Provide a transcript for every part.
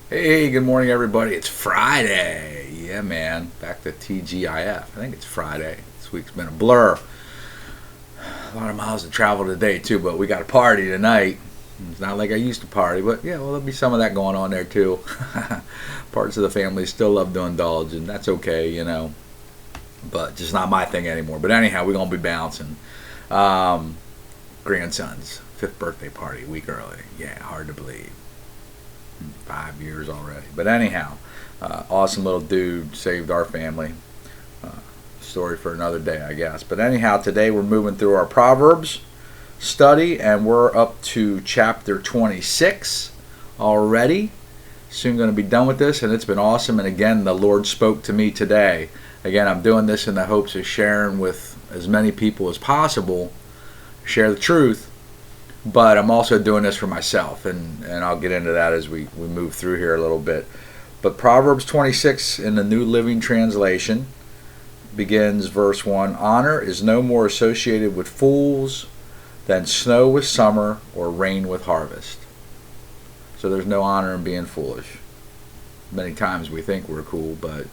Hey, good morning, everybody. It's Friday. Yeah, man. Back to TGIF. I think it's Friday. This week's been a blur. A lot of miles to travel today, too, but we got a party tonight. It's not like I used to party, but yeah, well, there'll be some of that going on there, too. Parts of the family still love to indulge, and that's okay. But just not my thing anymore. But anyhow, we're going to be bouncing. Grandson's 5th birthday party a week early. Yeah, hard to believe. 5 years already. But anyhow, awesome little dude, saved our family. Story for another day, I guess. But anyhow, today we're moving through our Proverbs study, and we're up to chapter 26 already. Soon going to be done with this, and it's been awesome. And again, the Lord spoke to me today. Again, I'm doing this in the hopes of sharing with as many people as possible, share the truth. But I'm also doing this for myself, and I'll get into that as we move through here a little bit. But Proverbs 26 in the New Living Translation begins verse 1. Honor is no more associated with fools than snow with summer or rain with harvest. So there's no honor in being foolish. Many times we think we're cool, but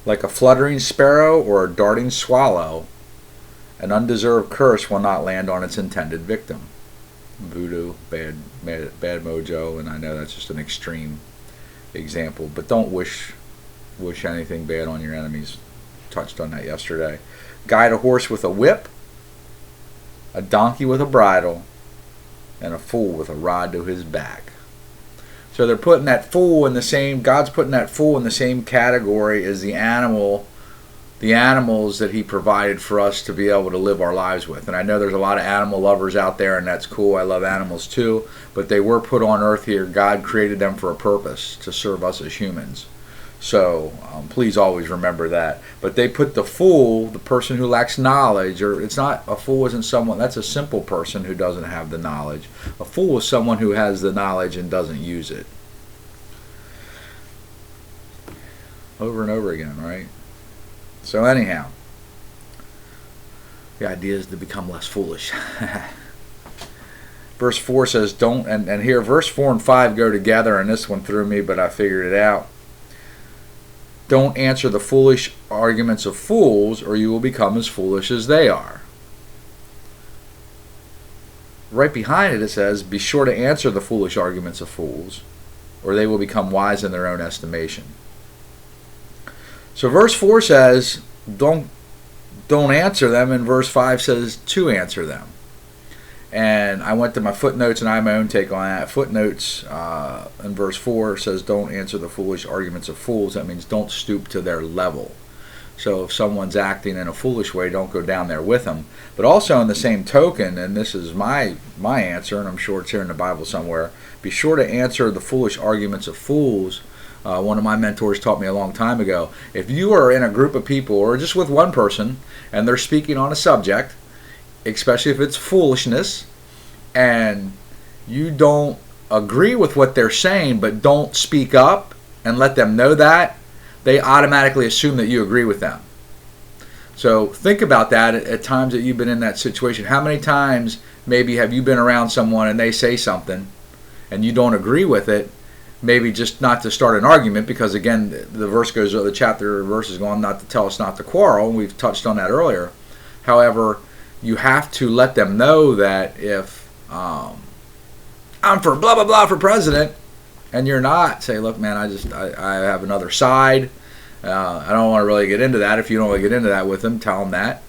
like a fluttering sparrow or a darting swallow, an undeserved curse will not land on its intended victim. Voodoo, bad mojo, and I know that's just an extreme example, but don't wish anything bad on your enemies. Touched on that yesterday. Guide a horse with a whip, a donkey with a bridle, and a fool with a rod to his back. So they're putting that fool in the same, God's putting that fool in the same category as the animals that he provided for us to be able to live our lives with. And I know there's a lot of animal lovers out there, and that's cool. I love animals too, but they were put on earth here. God created them for a purpose, to serve us as humans. So please always remember that. But they put the fool, the person who lacks knowledge, or it's not, a fool isn't someone, that's a simple person who doesn't have the knowledge. A fool is someone who has the knowledge and doesn't use it. Over and over again, right? So anyhow, the idea is to become less foolish. Verse 4 says, don't, and here verse 4 and 5 go together, and this one threw me, but I figured it out. Don't answer the foolish arguments of fools, or you will become as foolish as they are. Right behind it says, be sure to answer the foolish arguments of fools, or they will become wise in their own estimation. So verse 4 says, don't answer them, and verse 5 says to answer them. And I went to my footnotes, and I have my own take on that. Footnotes in verse 4 says, don't answer the foolish arguments of fools. That means don't stoop to their level. So if someone's acting in a foolish way, don't go down there with them. But also in the same token, and this is my answer, and I'm sure it's here in the Bible somewhere, be sure to answer the foolish arguments of fools. One of my mentors taught me a long time ago, if you are in a group of people or just with one person and they're speaking on a subject, especially if it's foolishness, and you don't agree with what they're saying but don't speak up and let them know that, they automatically assume that you agree with them. So think about that at times that you've been in that situation. How many times maybe have you been around someone and they say something and you don't agree with it? Maybe just not to start an argument, because again, the chapter verse is going not to tell us not to quarrel, and we've touched on that earlier. However, you have to let them know that if I'm for blah blah blah for president, and you're not, say, look, man, I have another side. I don't want to really get into that. If you don't want to get into that with them, tell them that,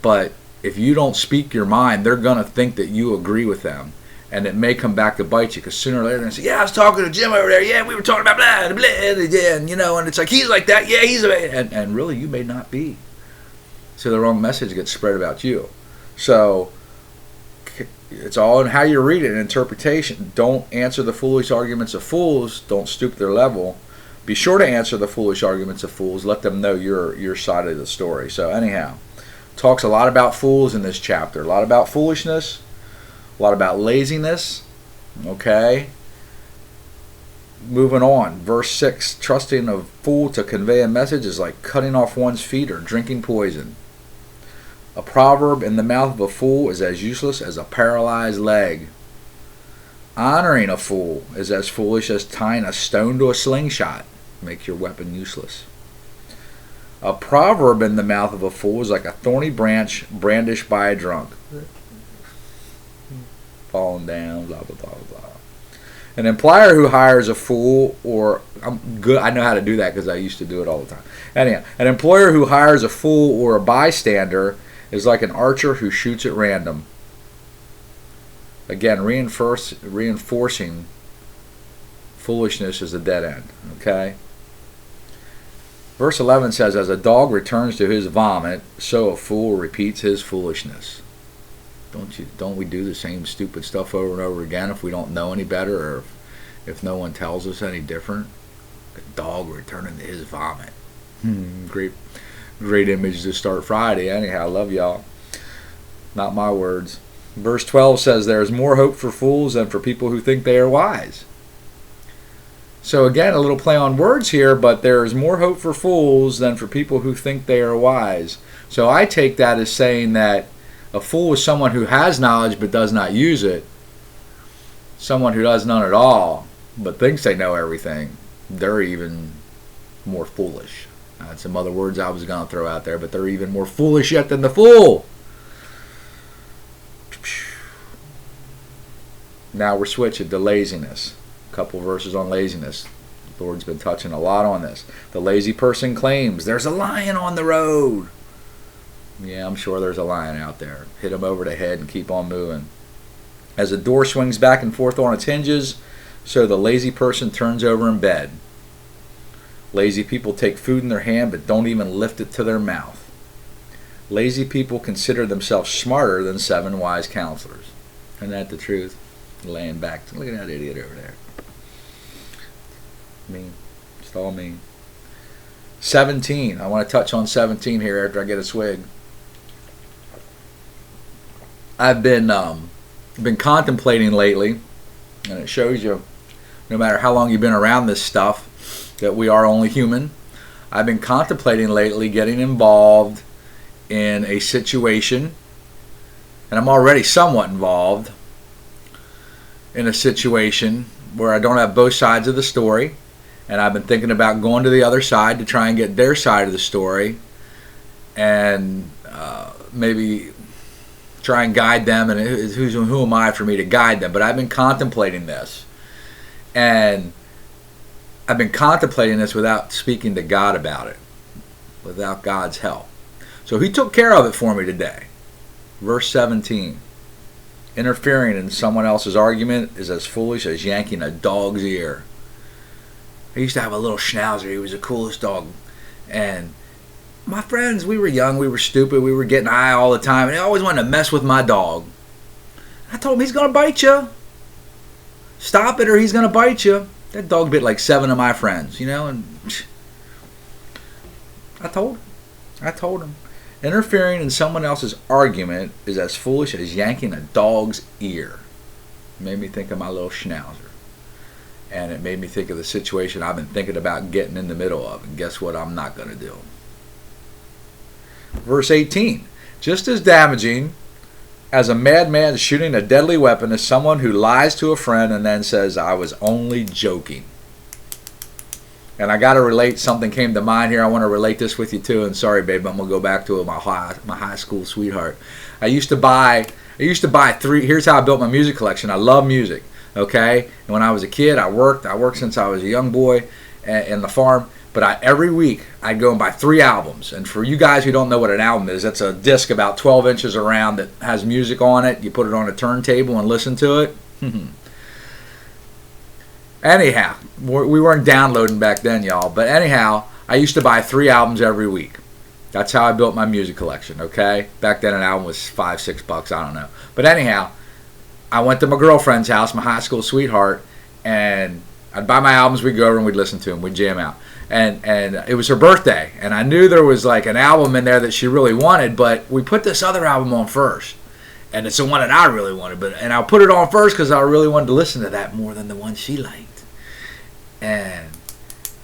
But if you don't speak your mind, they're gonna think that you agree with them. And it may come back to bite you, because sooner or later they're going to say, yeah, I was talking to Jim over there. Yeah, we were talking about blah, blah, blah, and it's like, he's like that. Yeah, he's and really, you may not be. So the wrong message gets spread about you. So it's all in how you read it and interpretation. Don't answer the foolish arguments of fools. Don't stoop their level. Be sure to answer the foolish arguments of fools. Let them know your side of the story. So anyhow, talks a lot about fools in this chapter. A lot about foolishness. A lot about laziness. Okay. Moving on. Verse 6. Trusting a fool to convey a message is like cutting off one's feet or drinking poison. A proverb in the mouth of a fool is as useless as a paralyzed leg. Honoring a fool is as foolish as tying a stone to a slingshot. Make your weapon useless. A proverb in the mouth of a fool is like a thorny branch brandished by a drunk. Falling down, blah, blah, blah, blah. An employer who hires a fool, or I'm good, I know how to do that because I used to do it all the time. Anyhow, an employer who hires a fool or a bystander is like an archer who shoots at random. Again, reinforcing foolishness is a dead end. Okay. Verse 11 says, as a dog returns to his vomit, so a fool repeats his foolishness. Don't we do the same stupid stuff over and over again if we don't know any better, or if no one tells us any different? A dog returning to his vomit. Great image to start Friday. Anyhow, love y'all. Not my words. Verse 12 says, there is more hope for fools than for people who think they are wise. So again, a little play on words here, but there is more hope for fools than for people who think they are wise. So I take that as saying that a fool is someone who has knowledge but does not use it. Someone who does none at all but thinks they know everything. They're even more foolish. That's some other words I was going to throw out there, but they're even more foolish yet than the fool. Now we're switching to laziness. A couple verses on laziness. The Lord's been touching a lot on this. The lazy person claims, there's a lion on the road. Yeah, I'm sure there's a lion out there. Hit him over the head and keep on moving. As a door swings back and forth on its hinges, so the lazy person turns over in bed. Lazy people take food in their hand but don't even lift it to their mouth. Lazy people consider themselves smarter than 7 wise counselors. Isn't that the truth? Laying back. Look at that idiot over there. Mean. Just all mean. 17. I want to touch on 17 here after I get a swig. I've been contemplating lately, and it shows you, no matter how long you've been around this stuff, that we are only human. I've been contemplating lately getting involved in a situation, and I'm already somewhat involved in a situation where I don't have both sides of the story, and I've been thinking about going to the other side to try and get their side of the story, and maybe try and guide them, and who am I for me to guide them? But I've been contemplating this, and I've been contemplating this without speaking to God about it, without God's help. So He took care of it for me today. Verse 17. Interfering in someone else's argument is as foolish as yanking a dog's ear. I used to have a little schnauzer. He was the coolest dog. And my friends, we were young, we were stupid, we were getting high all the time, and they always wanted to mess with my dog. I told him, he's going to bite you. Stop it or he's going to bite you. That dog bit like 7 of my friends, and I told him. Interfering in someone else's argument is as foolish as yanking a dog's ear. It made me think of my little schnauzer. And it made me think of the situation I've been thinking about getting in the middle of. And guess what I'm not going to do? Verse 18. Just as damaging as a madman shooting a deadly weapon is someone who lies to a friend and then says, I was only joking. And I got to relate, something came to mind here. I want to relate this with you too. And sorry, babe, I'm going to go back to my high school sweetheart. I used to buy 3. Here's how I built my music collection. I love music, okay? And when I was a kid, I worked since I was a young boy in the farm. But every week, I'd go and buy 3 albums. And for you guys who don't know what an album is, that's a disc about 12 inches around that has music on it. You put it on a turntable and listen to it. Anyhow, we weren't downloading back then, y'all. But anyhow, I used to buy 3 albums every week. That's how I built my music collection, okay? Back then, an album was $5-6, I don't know. But anyhow, I went to my girlfriend's house, my high school sweetheart, and I'd buy my albums, we'd go over and we'd listen to them, we'd jam out. And it was her birthday, and I knew there was like an album in there that she really wanted, but we put this other album on first. And it's the one that I really wanted, and I'll put it on first because I really wanted to listen to that more than the one she liked. And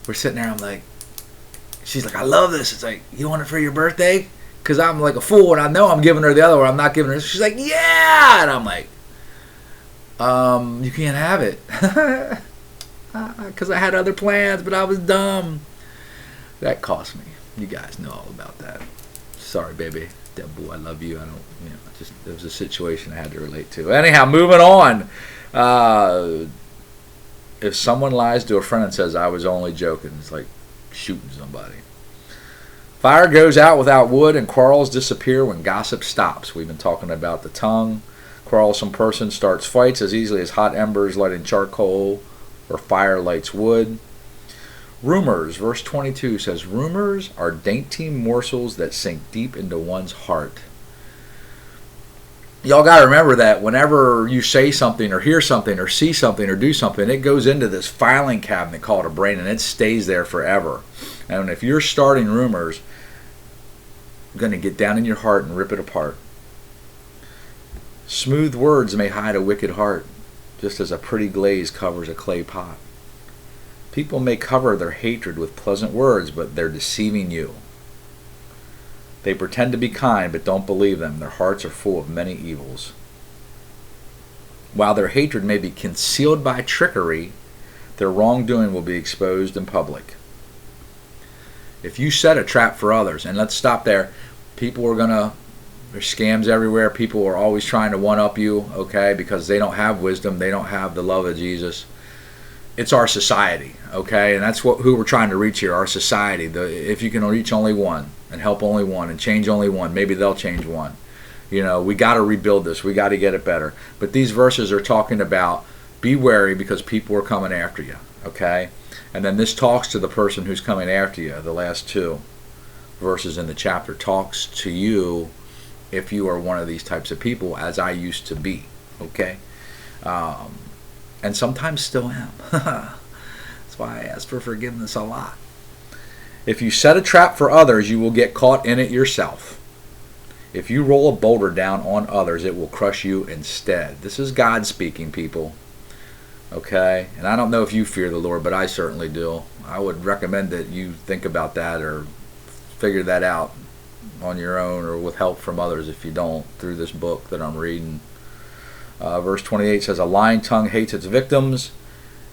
we're sitting there, I'm like, she's like, I love this. It's like, you want it for your birthday? Because I'm like a fool, and I know I'm giving her the other one. I'm not giving her this. She's like, yeah! And I'm like, You can't have it. Because I had other plans, but I was dumb. That cost me. You guys know all about that. Sorry, baby. Deadpool, I love you. I don't, just it was a situation I had to relate to. Anyhow, moving on. If someone lies to a friend and says, I was only joking, it's like shooting somebody. Fire goes out without wood, and quarrels disappear when gossip stops. We've been talking about the tongue. Quarrelsome person starts fights as easily as hot embers lighting charcoal or fire lights wood. Rumors, verse 22 says, rumors are dainty morsels that sink deep into one's heart. Y'all got to remember that whenever you say something or hear something or see something or do something, it goes into this filing cabinet called a brain, and it stays there forever. And if you're starting rumors, you're going to get down in your heart and rip it apart. Smooth words may hide a wicked heart, just as a pretty glaze covers a clay pot. People may cover their hatred with pleasant words, but they're deceiving you. They pretend to be kind, but don't believe them. Their hearts are full of many evils. While their hatred may be concealed by trickery, their wrongdoing will be exposed in public. If you set a trap for others, and let's stop there, there's scams everywhere. People are always trying to one-up you, okay, because they don't have wisdom. They don't have the love of Jesus. It's our society, okay, and that's who we're trying to reach here, our society. If you can reach only one and help only one and change only one, maybe they'll change one. We got to rebuild this. We got to get it better. But these verses are talking about be wary because people are coming after you, okay? And then this talks to the person who's coming after you. The last two verses in the chapter talks to you if you are one of these types of people, as I used to be, okay? And sometimes still am. That's why I ask for forgiveness a lot. If you set a trap for others, you will get caught in it yourself. If you roll a boulder down on others, it will crush you instead. This is God speaking, people. Okay? And I don't know if you fear the Lord, but I certainly do. I would recommend that you think about that or figure that out on your own or with help from others if you don't, through this book that I'm reading. Verse 28 says, a lying tongue hates its victims,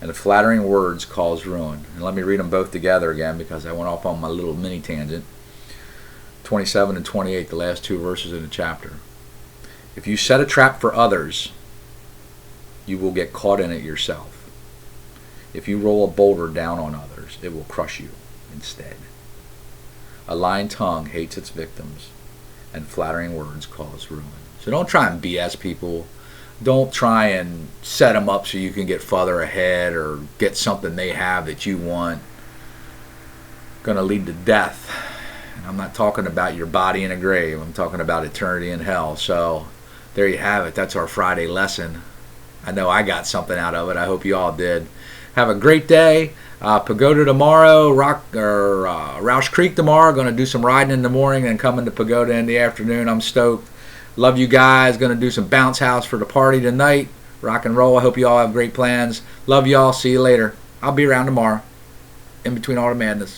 and flattering words cause ruin. And let me read them both together again because I went off on my little mini tangent. 27 and 28, the last two verses in the chapter. If you set a trap for others, you will get caught in it yourself. If you roll a boulder down on others, it will crush you instead. A lying tongue hates its victims, and flattering words cause ruin. So don't try and BS people. Don't try and set them up so you can get further ahead or get something they have that you want. Going to lead to death. And I'm not talking about your body in a grave. I'm talking about eternity in hell. So there you have it. That's our Friday lesson. I know I got something out of it. I hope you all did. Have a great day. Pagoda tomorrow, Roush Creek tomorrow. Going to do some riding in the morning and coming to Pagoda in the afternoon. I'm stoked. Love you guys. Going to do some bounce house for the party tonight. Rock and roll. I hope you all have great plans. Love y'all. See you later. I'll be around tomorrow in between all the madness.